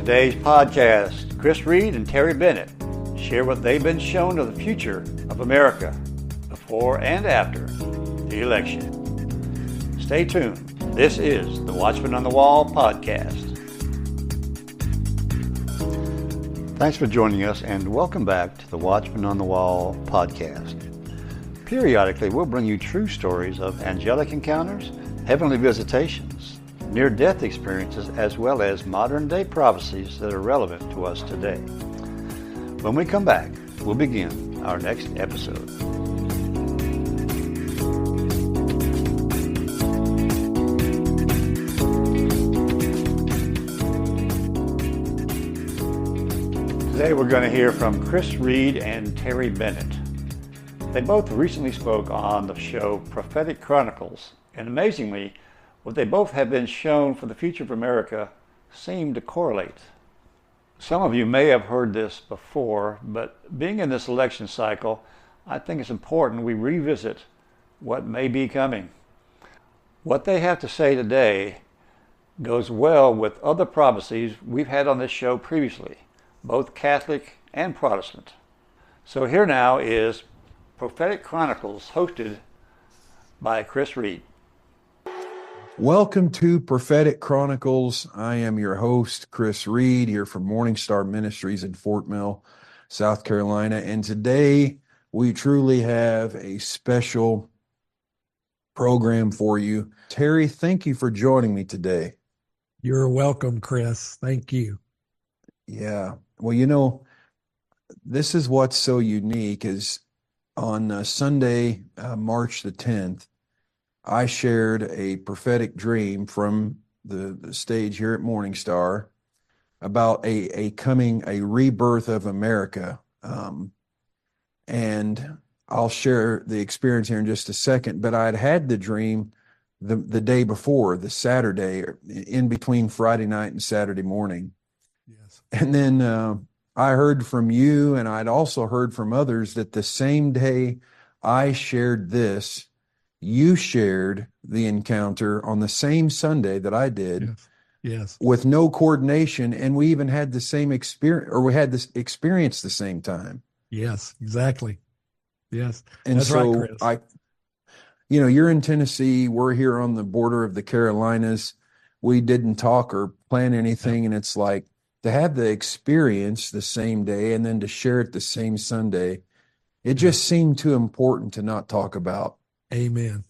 today's podcast, Chris Reed and Terry Bennett share what they've been shown of the future of America before and after the election. Stay tuned. This is the Watchman on the Wall podcast. Thanks for joining us and welcome back to the Watchman on the Wall podcast. Periodically, we'll bring you true stories of angelic encounters, heavenly visitations, near-death experiences, as well as modern-day prophecies that are relevant to us today. When we come back, we'll begin our next episode. Today we're going to hear from Chris Reed and Terry Bennett. They both recently spoke on the show Prophetic Chronicles, and amazingly, what they both have been shown for the future of America seem to correlate. Some of you may have heard this before, but being in this election cycle, I think it's important we revisit what may be coming. What they have to say today goes well with other prophecies we've had on this show previously, both Catholic and Protestant. So here now is Prophetic Chronicles, hosted by Chris Reed. Welcome to Prophetic Chronicles. I am your host, Chris Reed, here from Morning Star Ministries in Fort Mill, South Carolina. And today we truly have a special program for you. Terry, thank you for joining me today. You're welcome, Chris. Thank you. Yeah. Well, you know, this is what's so unique is on Sunday, March the 10th, I shared a prophetic dream from the stage here at Morning Star about a rebirth of America. And I'll share the experience here in just a second, but I'd had the dream the day before, the Saturday, in between Friday night and Saturday morning. Yes. And then I heard from you, and I'd also heard from others that the same day I shared this, you shared the encounter on the same Sunday that I did. Yes. With no coordination, and we even had the same experience, or we had this experience the same time. Yes, exactly. Yes. And that's so right, Chris. You're in Tennessee, we're here on the border of the Carolinas. We didn't talk or plan anything, and it's like to have the experience the same day and then to share it the same Sunday, it just seemed too important to not talk about. Amen.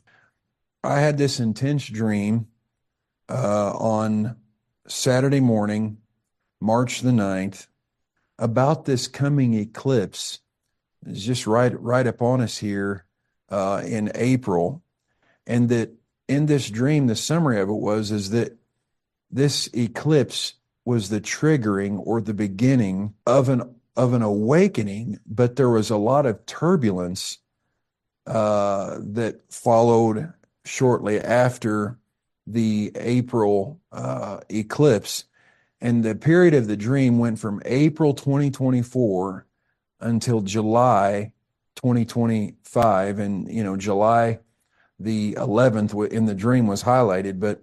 I had this intense dream on Saturday morning, March the 9th, about this coming eclipse. It's just right up on us here in April. And that in this dream, the summary of it is that this eclipse was the triggering or the beginning of an awakening, but there was a lot of turbulence that followed shortly after the April eclipse. And the period of the dream went from April 2024 until July 2025. And, July the 11th in the dream was highlighted. But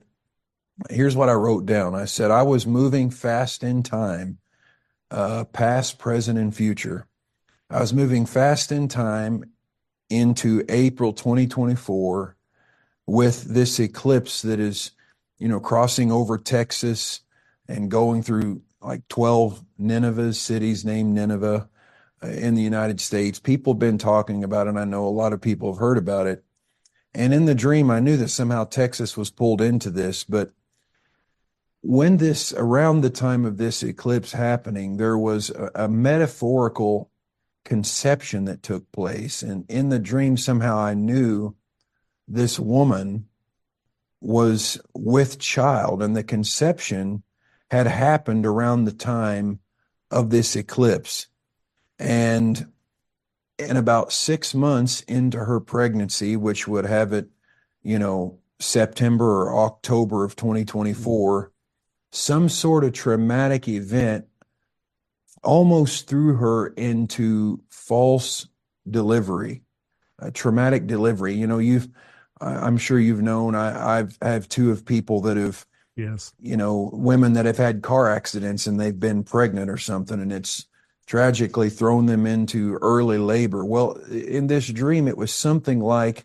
here's what I wrote down. I said, I was moving fast in time, past, present, and future. I was moving fast in time into April 2024 with this eclipse that is, crossing over Texas and going through like 12 cities named Nineveh in the United States. People have been talking about it, and I know a lot of people have heard about it. And in the dream, I knew that somehow Texas was pulled into this, but around the time of this eclipse happening, there was a metaphorical conception that took place. And in the dream, somehow I knew this woman was with child, and the conception had happened around the time of this eclipse. And about 6 months into her pregnancy, which would have it, September or October of 2024, some sort of traumatic event almost threw her into false delivery, traumatic delivery. I'm sure you've known, I have two of people that have Yes. Women that have had car accidents and they've been pregnant or something, and it's tragically thrown them into early labor. Well, in this dream, it was something like,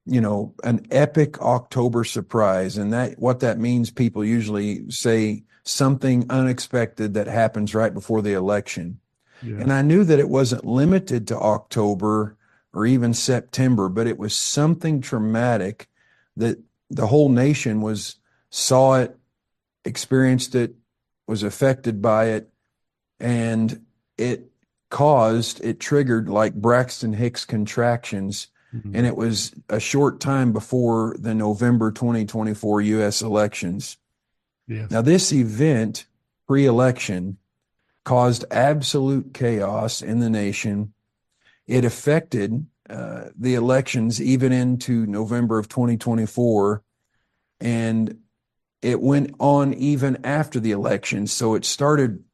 an epic October surprise. And what that means, people usually say something unexpected that happens right before the election. Yes. And I knew that it wasn't limited to October or even September, but it was something traumatic that the whole nation saw it, experienced it, was affected by it, and it triggered like Braxton Hicks contractions. Mhm. And it was a short time before the November 2024 U.S. elections. Yes. Now, this event, pre-election, caused absolute chaos in the nation. It affected the elections even into November of 2024, and it went on even after the election. So it started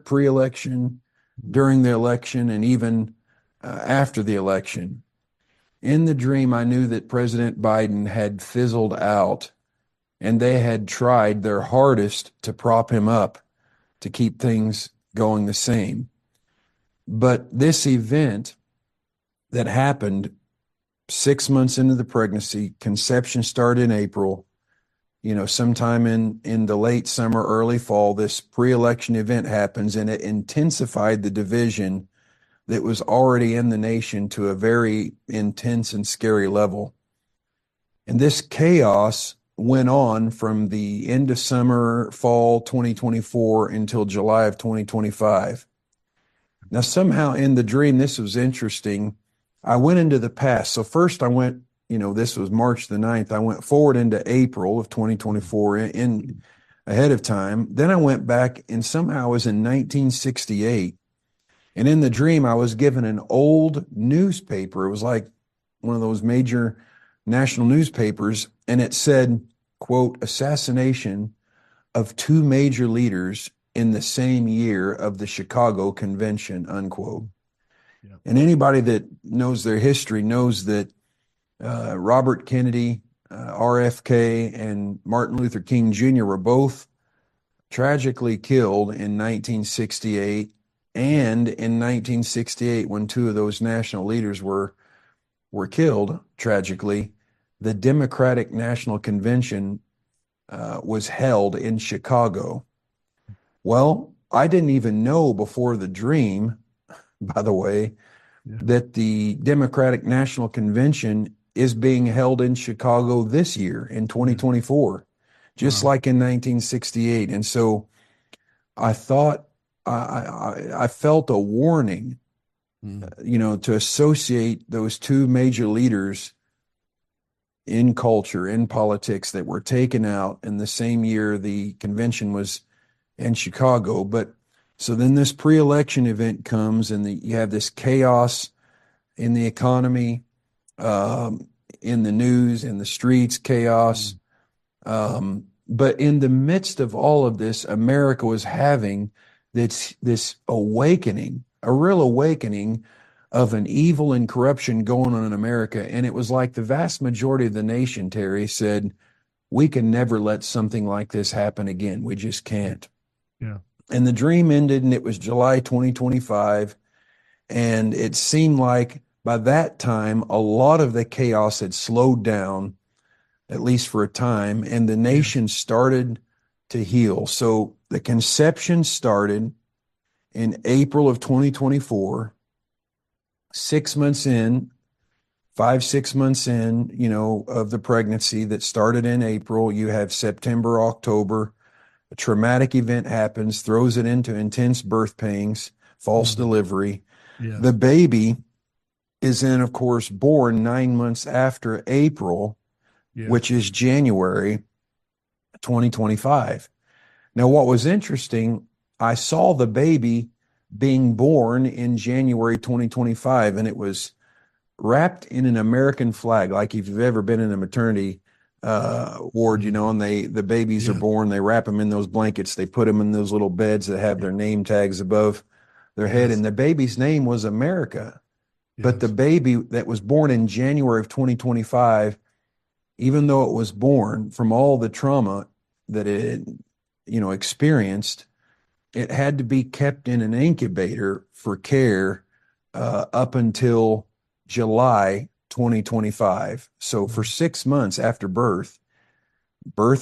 pre-election, during the election, and even after the election. In the dream, I knew that President Biden had fizzled out, and they had tried their hardest to prop him up to keep things going the same. But this event that happened 6 months into the pregnancy, conception started in April, sometime in the late summer, early fall, this pre-election event happens, and it intensified the division that was already in the nation to a very intense and scary level. And this chaos went on from the end of summer, fall 2024 until July of 2025. Now, somehow in the dream, this was interesting. I went into the past. So first I went, this was March the 9th. I went forward into April of 2024 in ahead of time. Then I went back, and somehow I was in 1968. And in the dream, I was given an old newspaper. It was like one of those major national newspapers. And it said, quote, assassination of two major leaders in the same year of the Chicago Convention, unquote. Yeah. And anybody that knows their history knows that Robert Kennedy, RFK, and Martin Luther King Jr. were both tragically killed in 1968. And in 1968, when two of those national leaders were killed tragically, the Democratic National Convention was held in Chicago. Well, I didn't even know before the dream, by the way, that the Democratic National Convention is being held in Chicago this year in 2024, just like in 1968. And so I thought, I felt a warning, to associate those two major leaders in culture, in politics, that were taken out in the same year the convention was in Chicago. But so then this pre-election event comes, and you have this chaos in the economy, in the news, in the streets, chaos. But in the midst of all of this, America was having this awakening, a real awakening of an evil and corruption going on in America. And it was like the vast majority of the nation, Terry, said, we can never let something like this happen again. We just can't. Yeah. And the dream ended, and it was July 2025. And it seemed like by that time, a lot of the chaos had slowed down, at least for a time, and the nation started to heal. So the conception started in April of 2024, 6 months in, 5-6 months in, of the pregnancy that started in April. You have September, October, a traumatic event happens, throws it into intense birth pains, false delivery. Yes. The baby is then, of course, born 9 months after April, which is January 2025. Now, what was interesting, I saw the baby being born in January 2025, and it was wrapped in an American flag. Like if you've ever been in a maternity ward, and the babies are born, they wrap them in those blankets, they put them in those little beds that have their name tags above their head, and the baby's name was America. But the baby that was born in January of 2025 even though it was born from all the trauma that it, experienced, it had to be kept in an incubator for care up until July 2025. So for 6 months after birth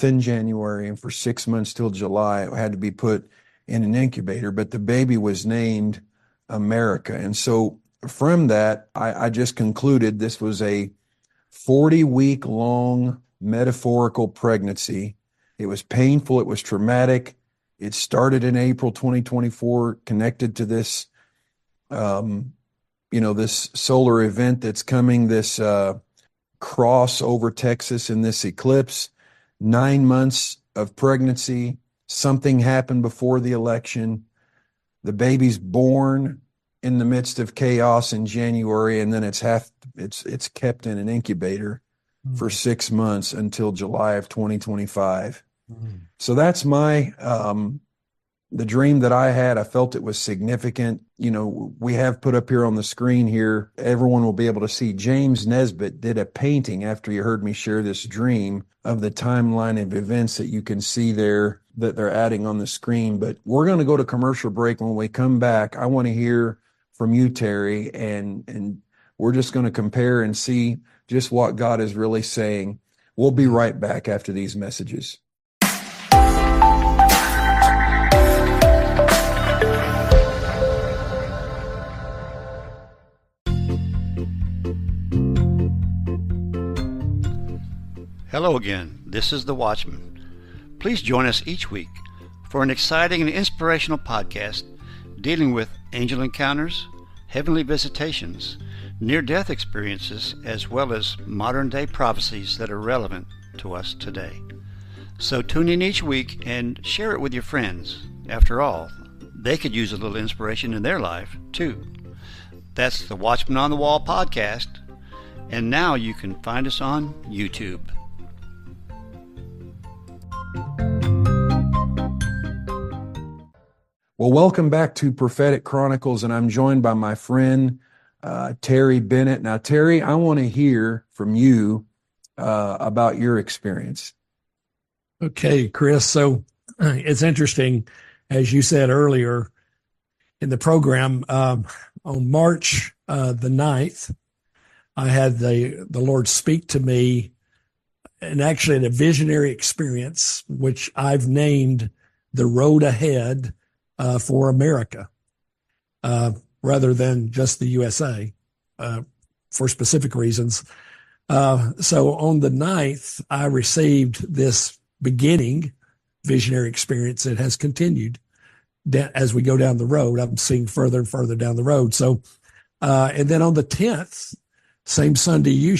in January, and for 6 months till July, it had to be put in an incubator, but the baby was named America. And so from that, I just concluded this was a 40-week long metaphorical pregnancy. It was painful. It was traumatic. It started in April 2024, connected to this, this solar event that's coming, this cross over Texas in this eclipse. 9 months of pregnancy. Something happened before the election. The baby's born in the midst of chaos in January, and then it's kept in an incubator for 6 months until July of 2025. So that's my the dream that I had. I felt it was significant. We have put up here on the screen here, everyone will be able to see, James Nesbitt did a painting after he heard me share this dream of the timeline of events that you can see there that they're adding on the screen. But we're going to go to commercial break. When we come back, I want to hear from you, Terry, and we're just going to compare and see just what God is really saying. We'll be right back after these messages. Hello again, this is The Watchman. Please join us each week for an exciting and inspirational podcast dealing with angel encounters, heavenly visitations, near-death experiences, as well as modern-day prophecies that are relevant to us today. So tune in each week and share it with your friends. After all, they could use a little inspiration in their life, too. That's the Watchman on the Wall podcast, and now you can find us on YouTube. Well, welcome back to Prophetic Chronicles, and I'm joined by my friend, Terry Bennett. Now, Terry, I want to hear from you about your experience. Okay, Chris. So it's interesting, as you said earlier in the program, on March the 9th, I had the Lord speak to me, and actually a visionary experience, which I've named The Road Ahead for America, rather than just the USA, for specific reasons. So on the 9th, I received this beginning visionary experience that has continued as we go down the road. I'm seeing further and further down the road. So, and then on the 10th, same Sunday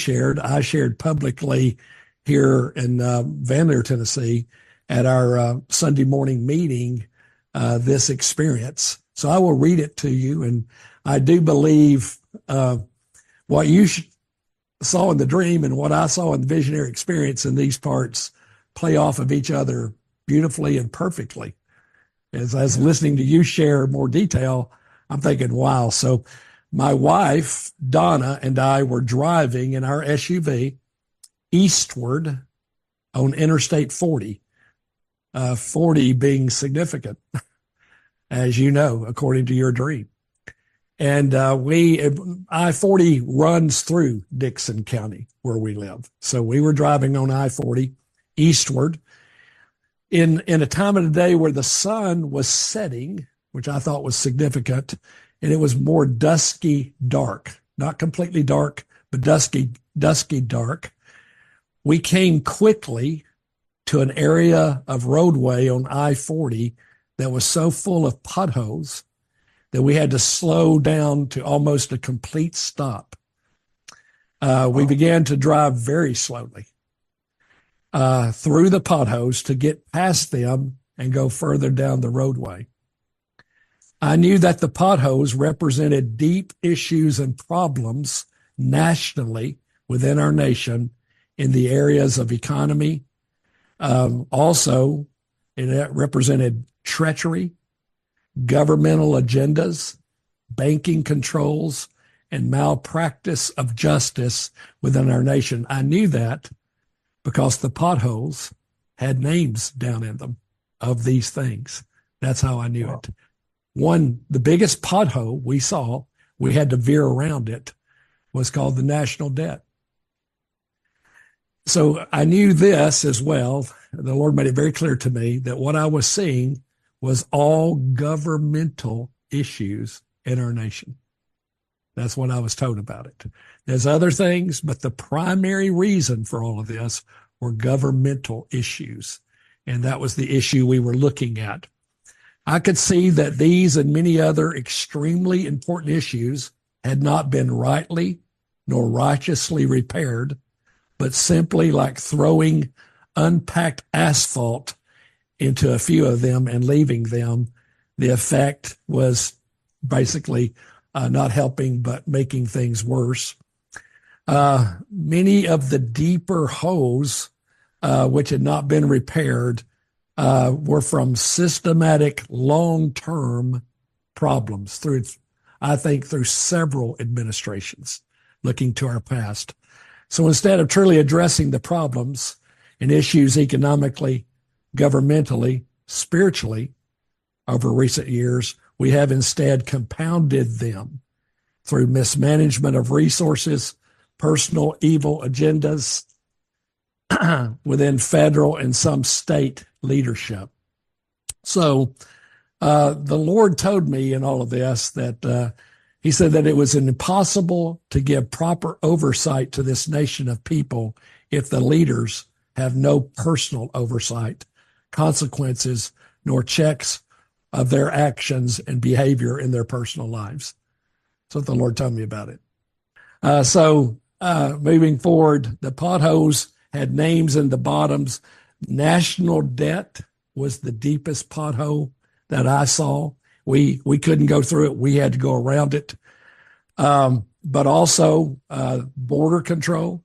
I shared publicly here in Van Leer, Tennessee, at our Sunday morning meeting, this experience. So I will read it to you. And I do believe what you saw in the dream and what I saw in the visionary experience in these parts play off of each other beautifully and perfectly. As I was listening to you share more detail, I'm thinking, wow. So my wife, Donna, and I were driving in our SUV eastward on Interstate 40, 40 being significant, as you know, according to your dream. And I-40 runs through Dixon County where we live. So we were driving on I-40 eastward in a time of the day where the sun was setting, which I thought was significant, and it was more dusky dark, not completely dark, but dusky dark. We came quickly to an area of roadway on I-40 that was so full of potholes that we had to slow down to almost a complete stop. We began to drive very slowly through the potholes to get past them and go further down the roadway. I knew that the potholes represented deep issues and problems nationally within our nation in the areas of economy. Also, it represented treachery, governmental agendas, banking controls, and malpractice of justice within our nation. I knew that because the potholes had names down in them of these things. That's how I knew it. The biggest pothole we saw, we had to veer around it, was called the national debt. So I knew this as well. The Lord made it very clear to me that what I was seeing was all governmental issues in our nation. That's what I was told about it. There's other things, but the primary reason for all of this were governmental issues. And that was the issue we were looking at. I could see that these and many other extremely important issues had not been rightly nor righteously repaired, but simply like throwing unpacked asphalt into a few of them and leaving them. The effect was basically not helping, but making things worse. Many of the deeper holes, which had not been repaired, were from systematic long-term problems through several administrations looking to our past. So instead of truly addressing the problems and issues economically, governmentally, spiritually over recent years, we have instead compounded them through mismanagement of resources, personal evil agendas within federal and some state leadership. So the Lord told me in all of this that he said that it was impossible to give proper oversight to this nation of people if the leaders have no personal oversight, consequences, nor checks of their actions and behavior in their personal lives. That's what the Lord told me about it. Moving forward, the potholes had names in the bottoms. National debt was the deepest pothole that I saw. We couldn't go through it. We had to go around it. But also border control,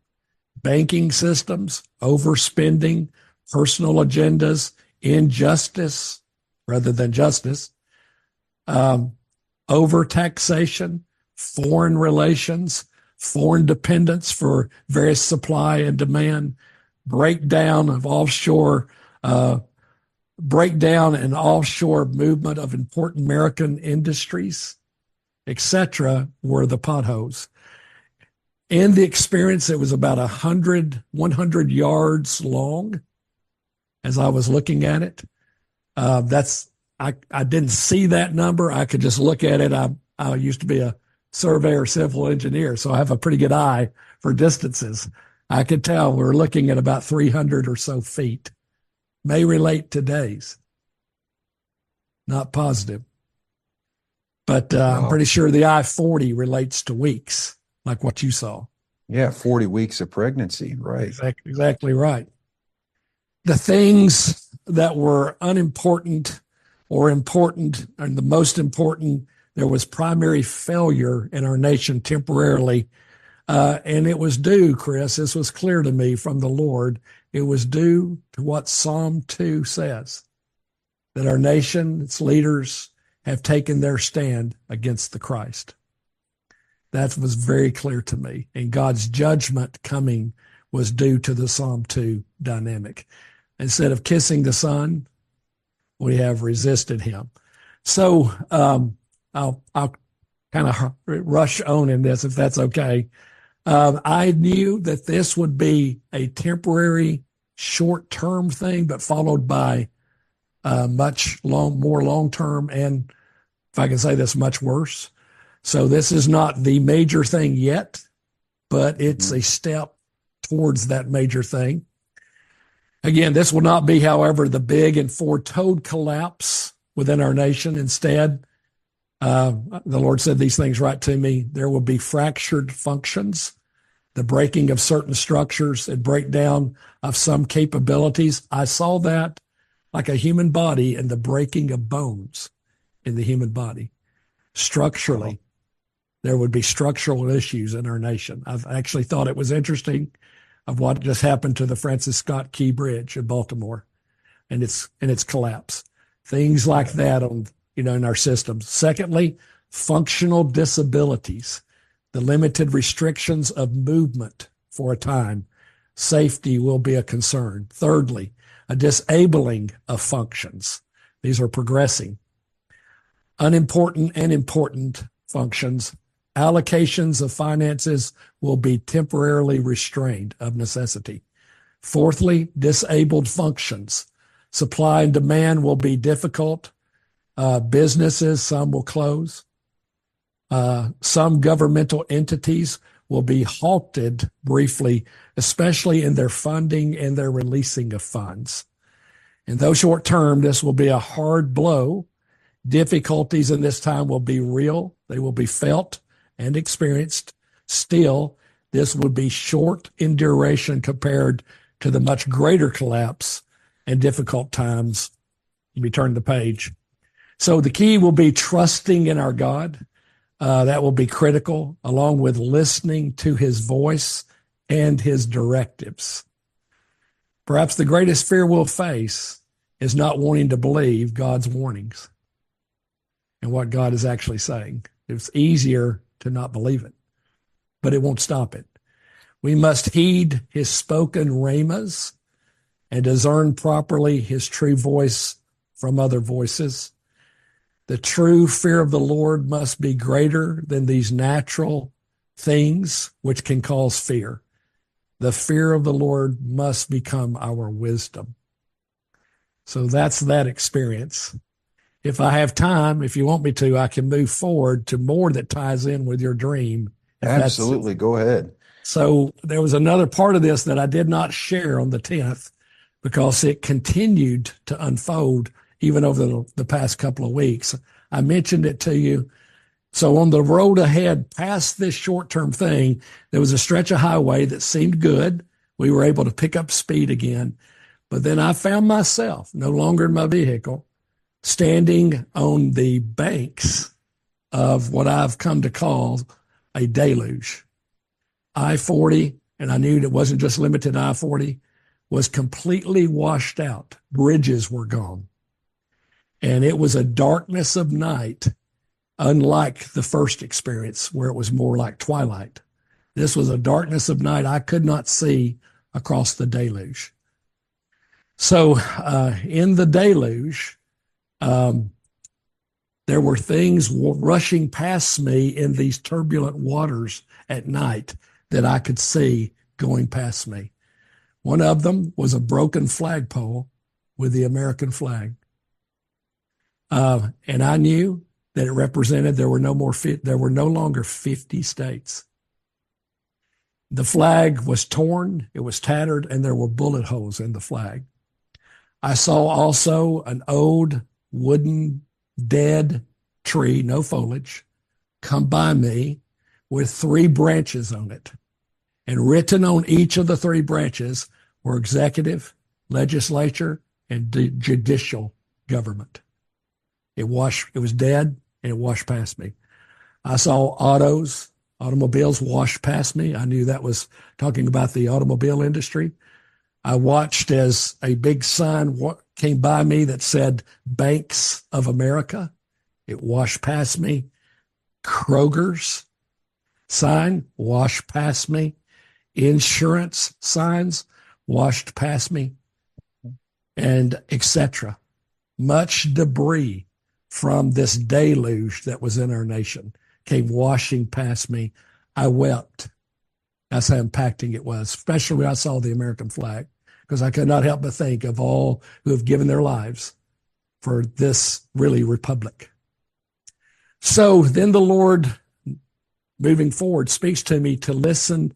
banking systems, overspending, personal agendas, injustice rather than justice, overtaxation, foreign relations, foreign dependence for various supply and demand, breakdown and offshore movement of important American industries, etc., were the potholes. In the experience, it was about 100 yards long as I was looking at it. I didn't see that number. I could just look at it. I used to be a surveyor, civil engineer, so I have a pretty good eye for distances. I could tell we're looking at about 300 or so feet. May relate to days. Not positive. But I'm pretty sure the I-40 relates to weeks, like what you saw. Yeah, 40 weeks of pregnancy, right. Exactly right. The things that were unimportant or important, and the most important, there was primary failure in our nation temporarily. And it was due, Chris, this was clear to me from the Lord, it was due to what Psalm 2 says, that our nation, its leaders, have taken their stand against the Christ. That was very clear to me. And God's judgment coming was due to the Psalm 2 dynamic. Instead of kissing the Son, we have resisted him. So I'll kind of rush on in this, if that's okay. I knew that this would be a temporary, short-term thing, but followed by more long-term, and if I can say this, much worse. So this is not the major thing yet, but it's a step towards that major thing. Again, this will not be, however, the big and foretold collapse within our nation. Instead, the Lord said these things right to me. There will be fractured functions, the breaking of certain structures, and breakdown of some capabilities. I saw that like a human body and the breaking of bones in the human body. Structurally, there would be structural issues in our nation. I've actually thought it was interesting of what just happened to the Francis Scott Key Bridge in Baltimore and its collapse. Things like that in our systems. Secondly, functional disabilities, the limited restrictions of movement for a time Safety will be a concern. Thirdly, a disabling of functions. These are progressing. Unimportant and important functions. Allocations of finances will be temporarily restrained of necessity. Fourthly, disabled functions. Supply and demand will be difficult. Businesses, some will close. Some governmental entities will be halted briefly, especially in their funding and their releasing of funds. And though short term, this will be a hard blow. Difficulties in this time will be real. They will be felt and experienced. Still, this would be short in duration compared to the much greater collapse and difficult times. Let me turn the page. So the key will be trusting in our God. That will be critical, along with listening to his voice and his directives. Perhaps the greatest fear we'll face is not wanting to believe God's warnings and what God is actually saying. It's easier to not believe it, but it won't stop it. We must heed his spoken rhemas and discern properly his true voice from other voices. The true fear of the Lord must be greater than these natural things which can cause fear. The fear of the Lord must become our wisdom. So that's that experience. If I have time, if you want me to, I can move forward to more that ties in with your dream. Absolutely. Go ahead. So there was another part of this that I did not share on the 10th because it continued to unfold even over the past couple of weeks. I mentioned it to you. So on the road ahead past this short-term thing, there was a stretch of highway that seemed good. We were able to pick up speed again. But then I found myself no longer in my vehicle, standing on the banks of what I've come to call a deluge. I-40, and I knew it wasn't just limited to I-40, was completely washed out. Bridges were gone. And it was a darkness of night, unlike the first experience where it was more like twilight. This was a darkness of night. I could not see across the deluge. So in the deluge, there were things rushing past me in these turbulent waters at night that I could see going past me. One of them was a broken flagpole with the American flag. And I knew that it represented there were no longer 50 states. The flag was torn, it was tattered, and there were bullet holes in the flag. I saw also an old wooden dead tree, no foliage, come by me with 3 branches on it. And written on each of the 3 branches were executive, legislature, and judicial government. It was dead, and it washed past me. I saw automobiles washed past me. I knew that was talking about the automobile industry. I watched as a big sign came by me that said Banks of America. It washed past me. Kroger's sign washed past me. Insurance signs washed past me, and etc. Much debris from this deluge that was in our nation came washing past me. I wept. That's how impacting it was, especially when I saw the American flag, because I could not help but think of all who have given their lives for this really republic. So then the Lord, moving forward, speaks to me to listen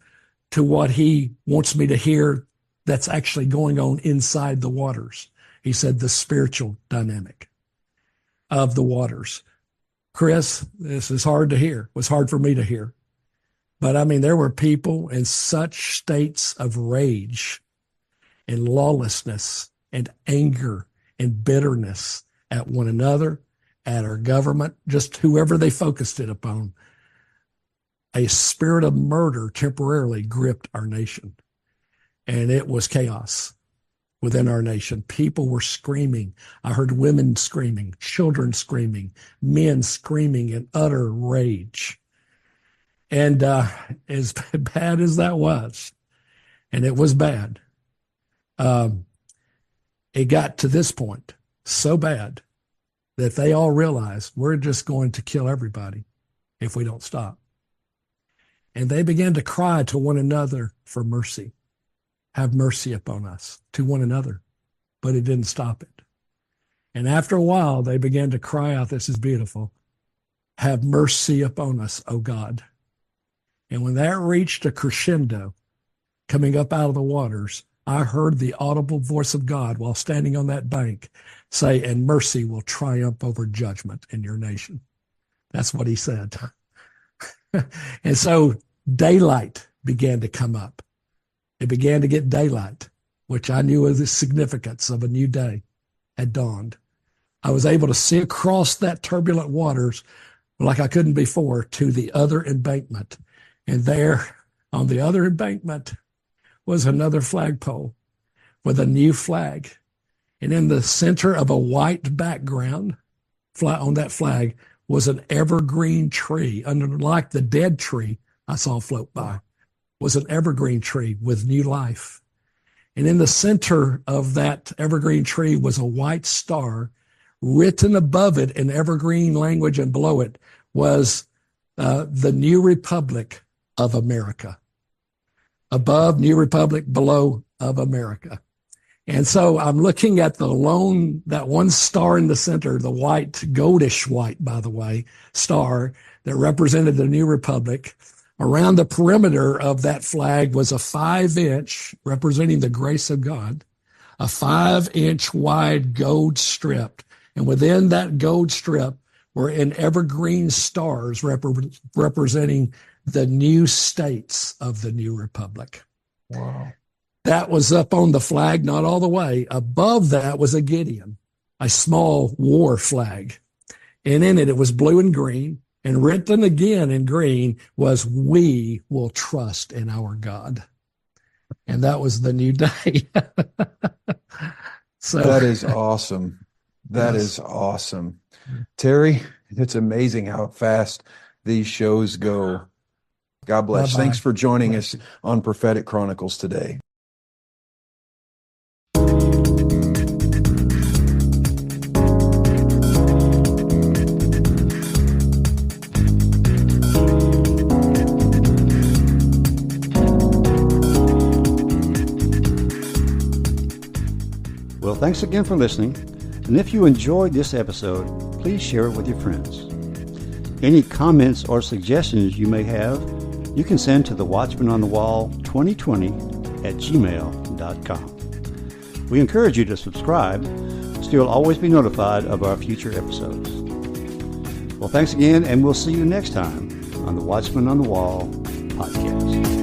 to what he wants me to hear that's actually going on inside the waters. He said the spiritual dynamic of the waters. Chris, this is hard to hear. It was hard for me to hear. But I mean, there were people in such states of rage and lawlessness and anger and bitterness at one another, at our government, just whoever they focused it upon. A spirit of murder temporarily gripped our nation. And it was chaos within our nation. People were screaming. I heard women screaming, children screaming, men screaming in utter rage. And as bad as that was, and it was bad. It got to this point so bad that they all realized we're just going to kill everybody if we don't stop. And they began to cry to one another for mercy. Have mercy upon us, to one another. But it didn't stop it. And after a while, they began to cry out, this is beautiful, have mercy upon us, O God. And when that reached a crescendo, coming up out of the waters, I heard the audible voice of God while standing on that bank say, and mercy will triumph over judgment in your nation. That's what he said. And so daylight began to come up. It began to get daylight, which I knew was the significance of a new day had dawned. I was able to see across that turbulent waters like I couldn't before to the other embankment. And there on the other embankment was another flagpole with a new flag. And in the center of a white background, on that flag, was an evergreen tree, unlike the dead tree I saw float by, was an evergreen tree with new life. And in the center of that evergreen tree was a white star. Written above it in evergreen language and below it was the New Republic of America. Above, New Republic, below, of America. And so I'm looking at that one star in the center, the white, goldish white, by the way, star that represented the New Republic. Around the perimeter of that flag was a 5-inch, representing the grace of God, a 5-inch wide gold strip. And within that gold strip were in evergreen stars representing the new states of the New Republic. Wow. That was up on the flag, not all the way. Above that was a Gideon, a small war flag. And in it was blue and green. And written again in green was, we will trust in our God. And that was the new day. So that is awesome. That is awesome. Terry, it's amazing how fast these shows go. God bless. Bye-bye. Thanks for joining us on Prophetic Chronicles today. Well, thanks again for listening. And if you enjoyed this episode, please share it with your friends. Any comments or suggestions you may have, you can send to thewatchmanonthewall2020@gmail.com. We encourage you to subscribe so you'll always be notified of our future episodes. Well, thanks again, and we'll see you next time on the Watchman on the Wall podcast.